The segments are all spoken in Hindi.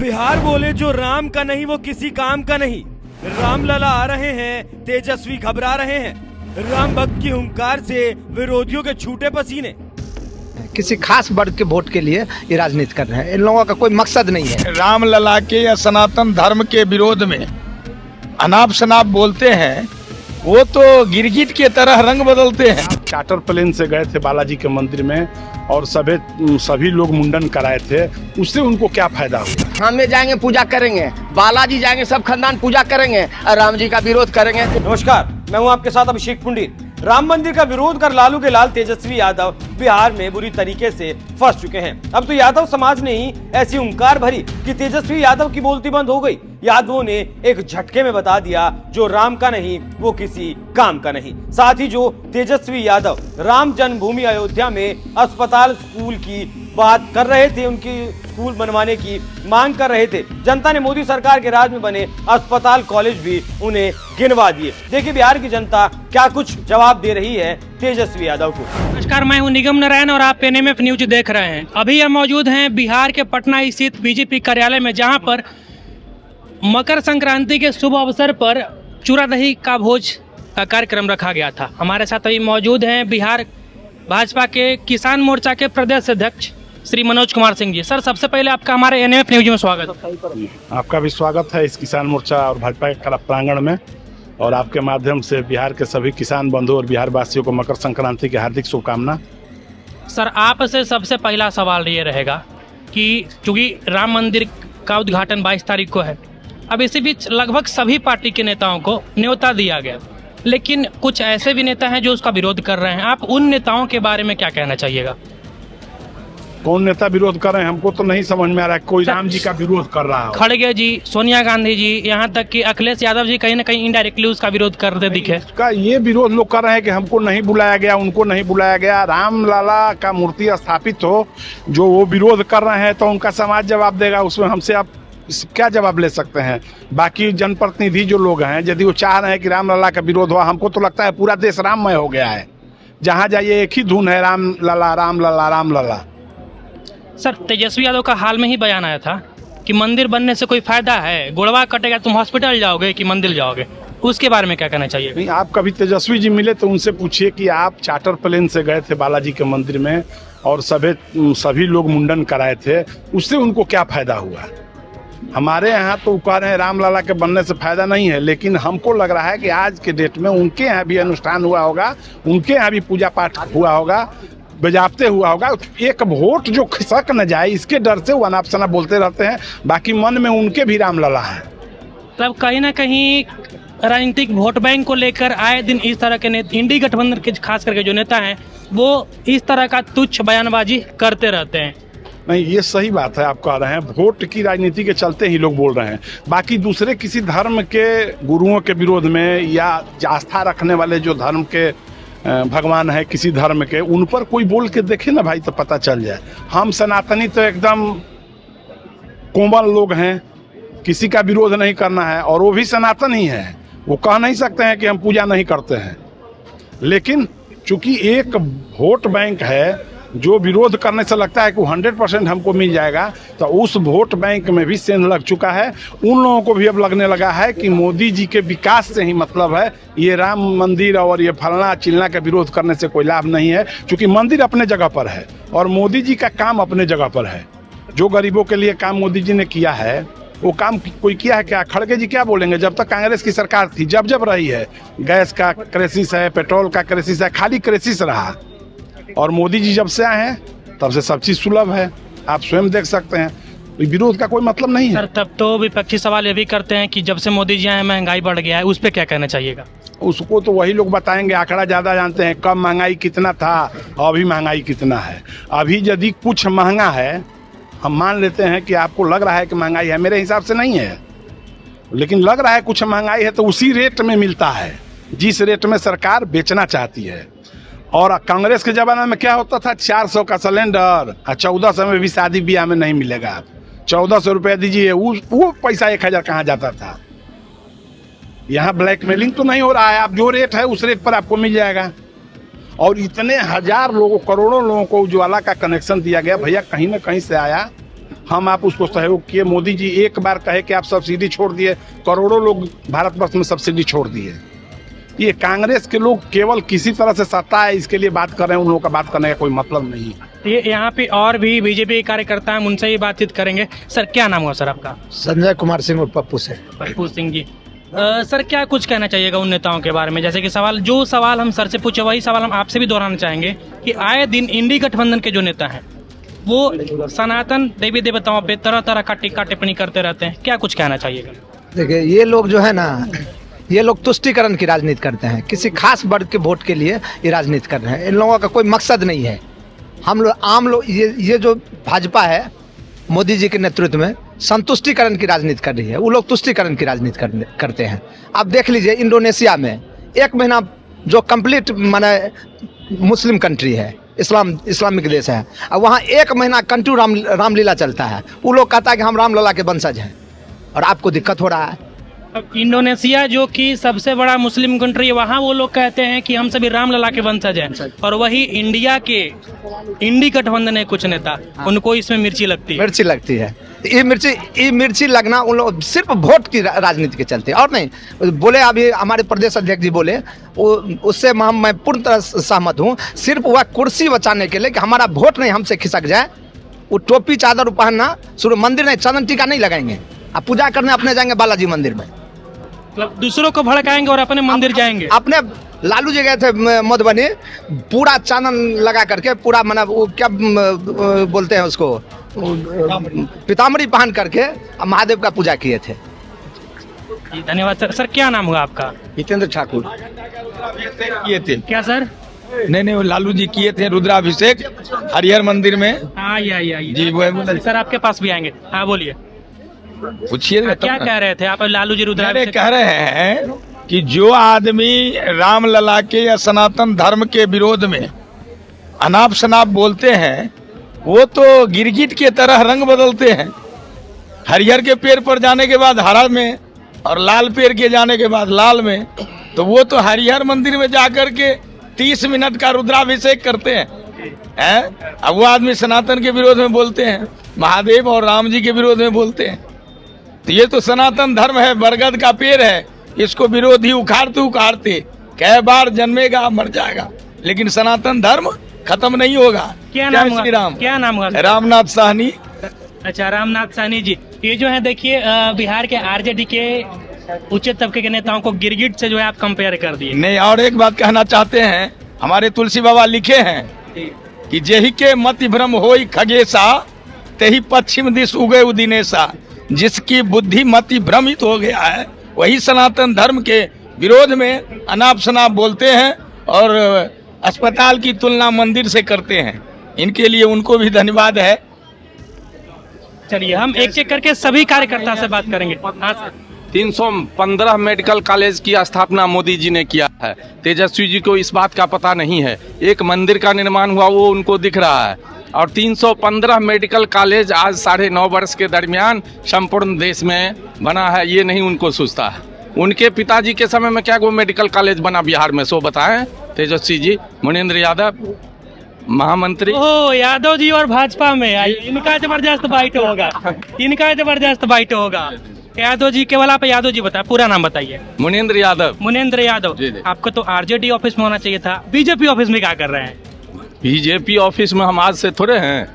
बिहार बोले जो राम का नहीं वो किसी काम का नहीं। राम लला आ रहे हैं, तेजस्वी घबरा रहे हैं। राम भक्त की हुंकार से विरोधियों के छूटे पसीने। किसी खास वर्ग के वोट के लिए ये राजनीति कर रहे हैं। इन लोगों का कोई मकसद नहीं है। राम लला के या सनातन धर्म के विरोध में अनाप शनाप बोलते हैं, वो तो गिरगिट के तरह रंग बदलते हैं। चार्टर प्लेन से गए थे बालाजी के मंदिर में और सभी लोग मुंडन कराए थे, उससे उनको क्या फायदा हुआ? हम में जाएंगे पूजा करेंगे, बालाजी जाएंगे सब खानदान पूजा करेंगे और राम जी का विरोध करेंगे। नमस्कार, मैं हूं आपके साथ अभिषेक पुंडीर। राम मंदिर का विरोध कर लालू के लाल तेजस्वी यादव बिहार में बुरी तरीके से फंस चुके हैं। अब तो यादव समाज ने ही ऐसी हुंकार भरी कि तेजस्वी यादव की बोलती बंद हो गई। यादवों ने एक झटके में बता दिया, जो राम का नहीं वो किसी काम का नहीं। साथ ही जो तेजस्वी यादव राम जन्मभूमि अयोध्या में अस्पताल स्कूल की बात कर रहे थे, उनकी स्कूल बनवाने की मांग कर रहे थे, जनता ने मोदी सरकार के राज में बने अस्पताल कॉलेज भी उन्हें गिनवा दिए। देखिए बिहार की जनता क्या कुछ जवाब दे रही है तेजस्वी यादव को। नमस्कार, मैं हूं निगम नारायण और आप एनएमएफ न्यूज देख रहे हैं। अभी हम मौजूद हैं बिहार के पटना स्थित बीजेपी कार्यालय में, जहां पर मकर संक्रांति के शुभ अवसर पर चूरा दही का भोज का कार्यक्रम रखा गया था। हमारे साथ अभी मौजूद हैं बिहार भाजपा के किसान मोर्चा के प्रदेश अध्यक्ष श्री मनोज कुमार सिंह जी। सर, सबसे पहले आपका हमारे एनएमएफ न्यूज में स्वागत है। आपका भी स्वागत है इस किसान मोर्चा और भाजपा के प्रांगण में, और आपके माध्यम से बिहार के सभी किसान बंधु और बिहार वासियों को मकर संक्रांति की हार्दिक शुभकामना। सर, आपसे सबसे पहला सवाल ये रहेगा कि चूंकि राम मंदिर का उद्घाटन 22 तारीख को है, अब इसी बीच लगभग सभी पार्टी के नेताओं को न्योता दिया गया, लेकिन कुछ ऐसे भी नेता हैं जो उसका विरोध कर रहे हैं। आप उन नेताओं के बारे में क्या कहना चाहिएगा? कौन नेता विरोध कर रहे हैं हमको तो नहीं समझ में आ रहा है। कोई राम जी का विरोध कर रहा है? खड़गे जी, सोनिया गांधी जी, यहाँ तक कि अखिलेश यादव जी कहीं ना कहीं इनडायरेक्टली उसका विरोध करते दिखे। का ये विरोध लोग कर रहे हैं कि हमको नहीं बुलाया गया, उनको नहीं बुलाया गया। राम लाला का मूर्ति स्थापित हो, जो वो विरोध कर रहे हैं तो उनका समाज जवाब देगा। उसमें हमसे आप क्या जवाब ले सकते हैं? बाकी जनप्रतिनिधि जो लोग हैं, यदि वो चाह रहे हैं कि राम लला का विरोध हुआ, हमको तो लगता है पूरा देश राममय हो गया है। जहाँ जाइए एक ही धुन है, राम लला राम लला राम लला। सर, तेजस्वी यादव का हाल में ही बयान आया था कि मंदिर बनने से कोई फायदा है, गोड़वा कटेगा तुम हॉस्पिटल जाओगे कि मंदिर जाओगे, उसके बारे में क्या कहना चाहिए? नहीं, आप कभी तेजस्वी जी मिले तो उनसे पूछिए कि आप चार्टर प्लेन से गए थे बालाजी के मंदिर में और सभी लोग मुंडन कराए थे, उससे उनको क्या फायदा हुआ? हमारे यहाँ तो कह रहे हैं राम लला के बनने से फायदा नहीं है, लेकिन हमको लग रहा है कि आज के डेट में उनके यहाँ भी अनुष्ठान हुआ होगा, उनके यहाँ भी पूजा पाठ हुआ होगा, बजाते हुआ होगा। एक वोट जो खिसक न जाए इसके डर से वो अनाप शनाप बोलते रहते हैं, बाकी मन में उनके भी राम लला है। मतलब कहीं ना कहीं राजनीतिक वोट बैंक को लेकर आए दिन इस तरह के इंडी गठबंधन के खास करके जो नेता हैं वो इस तरह का तुच्छ बयानबाजी करते रहते हैं। नहीं, ये सही बात है, आप कह रहे हैं वोट की राजनीति के चलते ही लोग बोल रहे हैं। बाकी दूसरे किसी धर्म के गुरुओं के विरोध में या आस्था रखने वाले जो धर्म के भगवान है किसी धर्म के, उन पर कोई बोल के देखे ना भाई, तो पता चल जाए। हम सनातनी तो एकदम कोमल लोग हैं, किसी का विरोध नहीं करना है, और वो भी सनातन ही है। वो कह नहीं सकते हैं कि हम पूजा नहीं करते हैं, लेकिन चूंकि एक वोट बैंक है जो विरोध करने से लगता है कि 100% हमको मिल जाएगा, तो उस वोट बैंक में भी सेंध लग चुका है। उन लोगों को भी अब लगने लगा है कि मोदी जी के विकास से ही मतलब है, ये राम मंदिर और ये फलना चिलना का विरोध करने से कोई लाभ नहीं है, क्योंकि मंदिर अपने जगह पर है और मोदी जी का काम अपने जगह पर है। जो गरीबों के लिए काम मोदी जी ने किया है वो काम कोई किया है क्या? खड़गे जी क्या बोलेंगे? जब तक कांग्रेस की सरकार थी, जब रही है, गैस का क्राइसिस है, पेट्रोल का क्राइसिस है, खाली क्राइसिस रहा। और मोदी जी जब से आए हैं तब से सब चीज़ सुलभ है, आप स्वयं देख सकते हैं। विरोध का कोई मतलब नहीं है। सर, तब तो विपक्षी सवाल ये भी करते हैं कि जब से मोदी जी आए महंगाई बढ़ गया है, उस पर क्या कहना चाहिएगा? उसको तो वही लोग बताएंगे, आंकड़ा ज़्यादा जानते हैं। कब महंगाई कितना था, अभी महंगाई कितना है। अभी यदि कुछ महंगा है, हम मान लेते हैं कि आपको लग रहा है कि महंगाई है, मेरे हिसाब से नहीं है, लेकिन लग रहा है कुछ महंगाई है, तो उसी रेट में मिलता है जिस रेट में सरकार बेचना चाहती है। और कांग्रेस के ज़माने में क्या होता था? 400 का सिलेंडर, 1400 में भी शादी ब्याह में नहीं मिलेगा। 1400 रुपये दीजिए, वो पैसा 1000 कहाँ जाता था? यहाँ ब्लैकमेलिंग तो नहीं हो रहा है, आप जो रेट है उस रेट पर आपको मिल जाएगा। और इतने हजार लोगों, करोड़ों लोगों को उज्ज्वला का कनेक्शन दिया गया, भैया कहीं ना कहीं से आया। हम आप उसको सहयोग किए। मोदी जी एक बार कहे कि आप सब्सिडी छोड़ दिए, करोड़ों लोग भारतवर्ष में सब्सिडी छोड़ दिए। ये कांग्रेस के लोग केवल किसी तरह से सत्ता है इसके लिए बात कर रहे हैं, उन लोगों का बात करने का कोई मतलब नहीं है। ये यहाँ पे और भी बीजेपी कार्यकर्ता हैं, उनसे ही बातचीत करेंगे। सर क्या नाम हुआ सर आपका? संजय कुमार सिंह और पप्पू से। पप्पू सिंह जी, सर क्या कुछ कहना चाहिएगा उन नेताओं के बारे में? जैसे कि जो सवाल हम सर से पूछे वही सवाल हम आपसे भी दोहराना चाहेंगे कि आए दिन इंडी गठबंधन के जो नेता हैं वो सनातन देवी देवताओं पे तरह तरह का टीका टिप्पणी करते रहते हैं, क्या कुछ कहना चाहिएगा? देखिए ये लोग जो है ना, ये लोग तुष्टीकरण की राजनीति करते हैं, किसी खास वर्ग के वोट के लिए ये राजनीति कर रहे हैं। इन लोगों का कोई मकसद नहीं है। हम लोग आम लोग ये जो भाजपा है मोदी जी के नेतृत्व में संतुष्टिकरण की राजनीति कर रही है, वो लोग तुष्टीकरण की राजनीति करते हैं। आप देख लीजिए इंडोनेशिया में 1 महीना जो कंप्लीट माने मुस्लिम कंट्री है, इस्लामिक देश है, और वहाँ 1 महीना कंटिन्यू रामलीला चलता है। वो लोग कहता है कि हम रामलला के वंशज हैं और आपको दिक्कत हो रहा है। अब इंडोनेशिया जो कि सबसे बड़ा मुस्लिम कंट्री है, वहाँ वो लोग कहते हैं कि हम सभी रामलला के वंशज हैं, और वही इंडिया के इंडी गठबंधन है कुछ नेता, उनको इसमें मिर्ची लगती है। मिर्ची लगती है। ये मिर्ची लगना उन लोग सिर्फ वोट की राजनीति के चलते, और नहीं। बोले अभी हमारे प्रदेश अध्यक्ष जी बोले, उससे मैं पूर्ण तरह सहमत हूँ। सिर्फ वह कुर्सी बचाने के लिए कि हमारा वोट नहीं हमसे खिसक जाए, वो टोपी चादर पहनना शुरू, मंदिर नहीं, चंदन टीका नहीं लगाएंगे, अब पूजा करने अपने जाएंगे बालाजी मंदिर में, मतलब दूसरों को भड़काएंगे और अपने मंदिर जाएंगे। अपने लालू जी गए थे मधुबनी, पूरा चांदन लगा करके, पूरा माना वो क्या बोलते हैं उसको, पीताम्बरी पहन करके महादेव का पूजा किए थे। धन्यवाद सर। सर क्या नाम हुआ आपका? हितेंद्र ठाकुर। किए थे क्या सर? नहीं वो लालू जी किए थे रुद्राभिषेक हरिहर मंदिर में। हाँ जी वो सर आपके पास भी आएंगे। हाँ बोलिए, पूछिए। क्या कह रहे थे आप? लालू जी रुद्राभिषेक कह रहे हैं कि जो आदमी रामलला के या सनातन धर्म के विरोध में अनाप शनाप बोलते हैं, वो तो गिरगिट के तरह रंग बदलते हैं। हरिहर के पेड़ पर जाने के बाद हरा में, और लाल पेड़ के जाने के बाद लाल में, तो वो तो हरिहर मंदिर में जाकर के 30 मिनट का रुद्राभिषेक करते हैं। अब वो आदमी सनातन के विरोध में बोलते हैं, महादेव और राम जी के विरोध में बोलते हैं। तो ये तो सनातन धर्म है, बरगद का पेड़ है, इसको विरोधी उखाड़ते कै बार जन्मेगा मर जाएगा, लेकिन सनातन धर्म खत्म नहीं होगा। क्या नाम श्री राम। क्या नाम हुआ? रामनाथ साहनी। अच्छा, रामनाथ साहनी जी। ये जो है देखिए, बिहार के आरजेडी के उच्च तबके के नेताओं को गिरगिट से जो है आप कंपेयर कर दिए। नहीं, और एक बात कहना चाहते हैं, हमारे तुलसी बाबा लिखे हैं कि जेहि के मति भ्रम होई खगेशा, तेहि पश्चिम दिश उगे उदिनेशा। जिसकी बुद्धि मति भ्रमित हो गया है, वही सनातन धर्म के विरोध में अनाप शनाप बोलते हैं और अस्पताल की तुलना मंदिर से करते हैं। इनके लिए उनको भी धन्यवाद है। चलिए हम एक एक करके सभी कार्यकर्ता से बात करेंगे। 315 मेडिकल कॉलेज की स्थापना मोदी जी ने किया है। तेजस्वी जी को इस बात का पता नहीं है। एक मंदिर का निर्माण हुआ वो उनको दिख रहा है, और 315 मेडिकल कॉलेज आज 9.5 वर्ष के दरमियान संपूर्ण देश में बना है, ये नहीं उनको सोचता है। उनके पिताजी के समय में क्या वो मेडिकल कॉलेज बना बिहार में, सो बताएं तेजस्वी जी। मुनेंद्र यादव महामंत्री। ओ यादव जी और भाजपा में इनका जबरदस्त फाइट होगा, इनका जबरदस्त फाइट होगा। यादव जी, केवल आप यादव जी बताए, पूरा नाम बताइए। मुनेंद्र यादव। मुनेंद्र यादव। आपको तो आरजेडी ऑफिस में होना चाहिए था, बीजेपी ऑफिस में क्या कर रहे हैं? बीजेपी ऑफिस में हम आज से थोड़े हैं।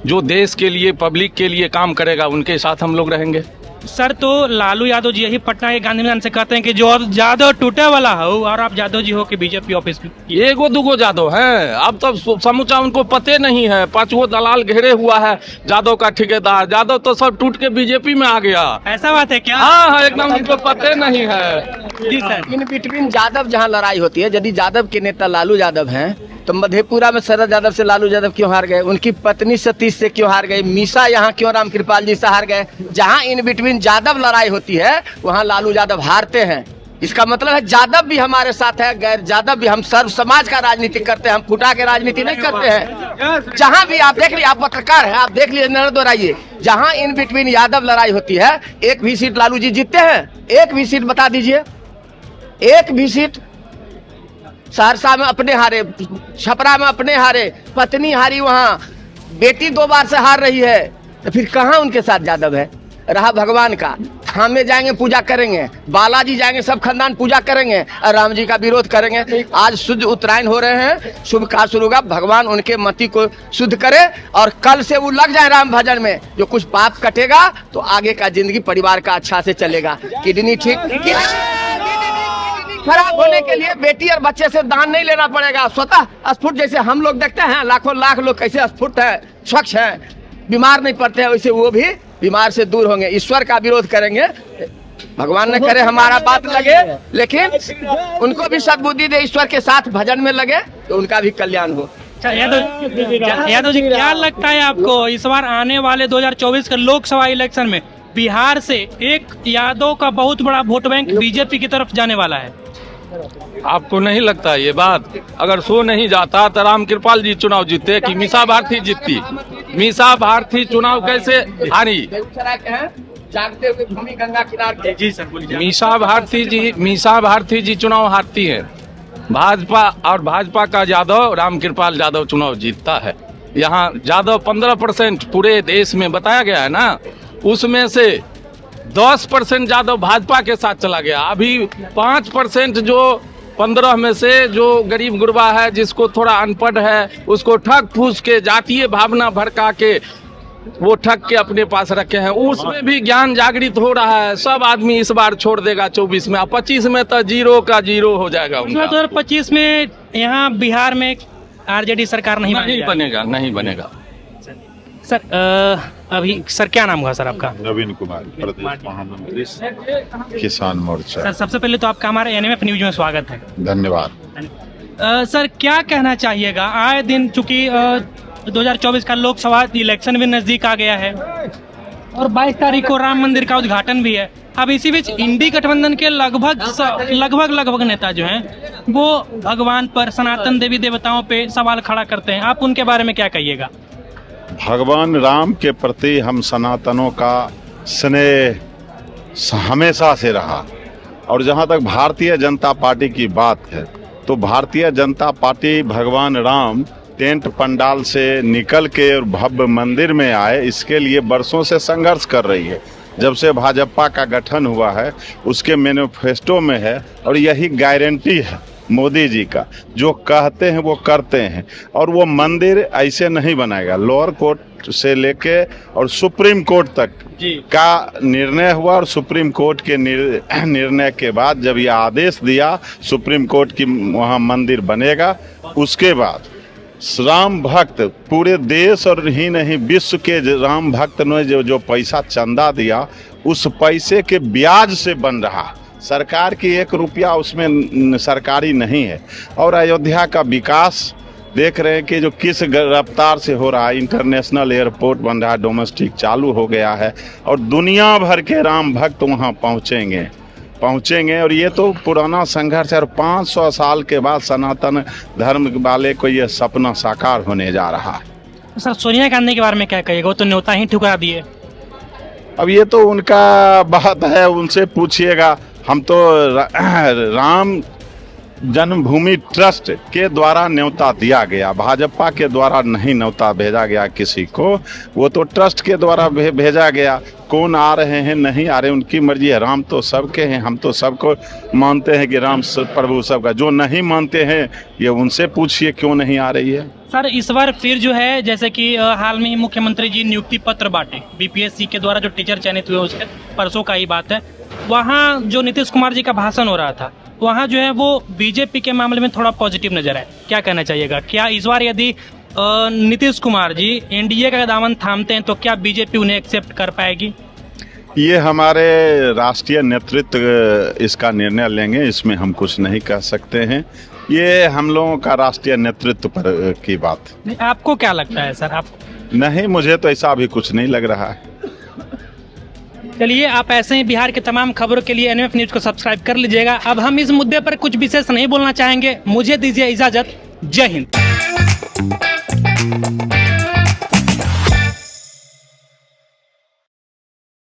जो देश के लिए, पब्लिक के लिए काम करेगा उनके साथ हम लोग रहेंगे। सर तो लालू यादव जी यही पटना के गांधी मैदान से कहते हैं कि जो यादव टूटे वाला हो, और आप यादव जी हो कि बीजेपी ऑफिस में? एगो दुगो यादव हैं, अब तो समूचा उनको पते नहीं है। 5 गो दलाल घेरे हुआ है यादव का ठेकेदार। यादव तो सब टूट के बीजेपी में आ गया। ऐसा बात है क्या? हाँ, एकदम उनको पते नहीं है। जी सर। इन बिटवीन यादव जहाँ लड़ाई होती है, यदि यादव के नेता लालू यादव हैं, तो मधेपुरा में शरद यादव से लालू यादव क्यों हार गए? उनकी पत्नी सतीश से क्यों हार गए? मीसा यहाँ क्यों रामकृपाल जी से हार गए? जहाँ इन बिटवीन यादव लड़ाई होती है, वहाँ लालू यादव हारते हैं। इसका मतलब है यादव भी हमारे साथ है, गैर यादव भी। हम सर्व समाज का राजनीति करते हैं, हम फुटा के राजनीति नहीं करते हैं। जहाँ भी आप देख लीजिए, आप पत्रकार हैं, आप देख लीजिए, न दोहराइए। जहाँ इन बिटवीन यादव लड़ाई होती है, एक भी सीट लालू जी जीतते हैं? एक भी सीट बता दीजिए, एक भी सीट। सहरसा में अपने हारे, छपरा में अपने हारे, पत्नी हारी, वहाँ बेटी 2 बार से हार रही है। तो फिर कहाँ उनके साथ यादव है? रहा भगवान का, धाम में जाएंगे पूजा करेंगे, बालाजी जाएंगे सब खानदान पूजा करेंगे और राम जी का विरोध करेंगे। आज शुद्ध उत्तरायण हो रहे हैं, शुभ कार्य शुरू होगा, भगवान उनके मति को शुद्ध करे और कल से वो लग जाए राम भजन में। जो कुछ पाप कटेगा तो आगे का जिंदगी परिवार का अच्छा से चलेगा। किडनी ठीक खराब होने के लिए बेटी और बच्चे से दान नहीं लेना पड़ेगा, स्वतः स्फूर्त। जैसे हम लोग देखते हैं लाखों लाख लोग कैसे स्फूर्त है, स्वच्छ है, बीमार नहीं पड़ते हैं, वैसे वो भी बीमार से दूर होंगे। ईश्वर का विरोध करेंगे, भगवान ने करे हमारा बात लगे, लेकिन उनको भी सद्बुद्धि दे, ईश्वर के साथ भजन में लगे तो उनका भी कल्याण हो। यादव जी, क्या लगता है आपको इस बार आने वाले 2024 के लोकसभा इलेक्शन में बिहार से एक यादव का बहुत बड़ा वोट बैंक बीजेपी की तरफ जाने वाला है? आपको नहीं लगता ये बात? अगर सो नहीं जाता तो राम कृपाल जी चुनाव जीतते कि मीसा भारती जीतती? मीसा भारती चुनाव कैसे हारी? जागते हुए भूमि गंगा किनारे। जी सर बोलिए। मीसा भारती जी चुनाव हारती है। भाजपा और भाजपा का यादव राम कृपाल यादव चुनाव जीतता है। यहाँ यादव 15% पूरे देश में बताया गया है ना, उसमें से 10% यादव भाजपा के साथ चला गया। अभी 5% जो 15 में से जो गरीब गुरबा है, जिसको थोड़ा अनपढ़ है, उसको ठग फूस के जातीय भावना भड़का के वो ठग के अपने पास रखे हैं। उसमें भी ज्ञान जागृत हो रहा है। सब आदमी इस बार छोड़ देगा 24 में, 25 में तो 0 का 0 हो जाएगा उनका। 2025 में यहाँ बिहार में आरजेडी सरकार नहीं बनेगा। सर अभी सर क्या नाम हुआ सर आपका? नवीन कुमार, प्रदेश महामंत्री किसान मोर्चा। सर सबसे पहले तो आपका हमारे एनएमएफ न्यूज में स्वागत है। धन्यवाद। सर क्या कहना चाहिएगा, आए दिन चूंकि 2024 का लोकसभा इलेक्शन भी नजदीक आ गया है और 22 तारीख को राम मंदिर का उद्घाटन भी है। अब इसी बीच इंडी गठबंधन के लगभग नेता जो हैं वो भगवान पर, सनातन देवी देवताओं पे सवाल खड़ा करते हैं। आप उनके बारे में क्या कहिएगा? भगवान राम के प्रति हम सनातनों का स्नेह हमेशा से रहा। और जहां तक भारतीय जनता पार्टी की बात है तो भारतीय जनता पार्टी भगवान राम टेंट पंडाल से निकल के और भव्य मंदिर में आए, इसके लिए बरसों से संघर्ष कर रही है। जब से भाजपा का गठन हुआ है उसके मैनिफेस्टो में है और यही गारंटी है मोदी जी का, जो कहते हैं वो करते हैं। और वो मंदिर ऐसे नहीं बनाएगा। लोअर कोर्ट से लेके और सुप्रीम कोर्ट तक का निर्णय हुआ और सुप्रीम कोर्ट के निर्णय के बाद जब ये आदेश दिया सुप्रीम कोर्ट की वहाँ मंदिर बनेगा, उसके बाद राम भक्त पूरे देश और ही नहीं विश्व के राम भक्त ने जो पैसा चंदा दिया, उस पैसे के ब्याज से बन रहा। सरकार की 1 रुपया उसमें सरकारी नहीं है। और अयोध्या का विकास देख रहे हैं कि जो किस रफ्तार से हो रहा है। इंटरनेशनल एयरपोर्ट बन रहा है, डोमेस्टिक चालू हो गया है और दुनिया भर के राम भक्त वहाँ पहुँचेंगे। और ये तो पुराना संघर्ष है और 500 साल के बाद सनातन धर्म वाले को ये सपना साकार होने जा रहा है। सर सोनिया गांधी के बारे में क्या कहिएगा? वो तो न्योता ही ठुकरा दिए। अब ये तो उनका बात है, उनसे पूछिएगा। हम तो राम जन्मभूमि ट्रस्ट के द्वारा न्योता दिया गया, भाजपा के द्वारा नहीं न्योता भेजा गया किसी को, वो तो ट्रस्ट के द्वारा भेजा गया। कौन आ रहे हैं नहीं आ रहे उनकी मर्जी है। राम तो सबके हैं, हम तो सबको मानते हैं कि राम प्रभु सबका। जो नहीं मानते हैं ये उनसे पूछिए क्यों नहीं आ रही है। सर इस बार फिर जो है जैसे कि हाल में ही मुख्यमंत्री जी नियुक्ति पत्र बांटे बीपीएससी के द्वारा, जो टीचर चयनित हुए उसके परसों का ही बात है। वहाँ जो नीतीश कुमार जी का भाषण हो रहा था, वहाँ जो है वो बीजेपी के मामले में थोड़ा पॉजिटिव नजर है। क्या कहना चाहिएगा? क्या इस बार यदि नीतीश कुमार जी एनडीए का दामन थामते हैं तो क्या बीजेपी उन्हें एक्सेप्ट कर पाएगी? ये हमारे राष्ट्रीय नेतृत्व इसका निर्णय लेंगे, इसमें हम कुछ नहीं कह सकते हैं। ये हम लोगों का राष्ट्रीय नेतृत्व पर की बात। आपको क्या लगता है सर? आप नहीं, मुझे तो ऐसा अभी कुछ नहीं लग रहा है। चलिए, आप ऐसे ही बिहार के तमाम खबरों के लिए एनएमएफ न्यूज को सब्सक्राइब कर लीजिएगा। अब हम इस मुद्दे पर कुछ विशेष नहीं बोलना चाहेंगे। मुझे दीजिए इजाजत। जय हिंद।